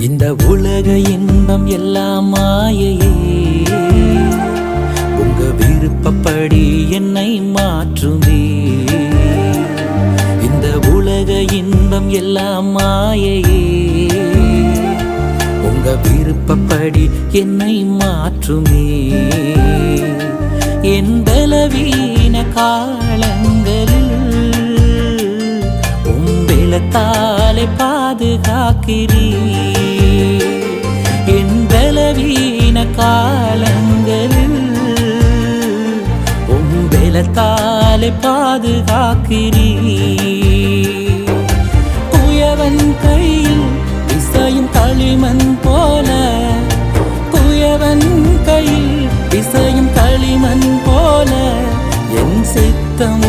இந்த உலக இன்பம் எல்லாம் மாயையே, உங்க விருப்பப்படி என்னை மாற்றுமே. இந்த உலக இன்பம் எல்லாம் மாயையே, உங்க விருப்பப்படி என்னை மாற்றுமே. என் பலவீன காலங்களில் உம்பெலத்தாலே பாதுகாக்கிறீ. என் பலவீன காலங்களில் உம்பெலத்தாலே பாதுகாக்கிறீ. குயவன் கையில் இசையும் களிமண் போல, குயவன் கையில் இசையும் களிமண் போல என் சித்தம்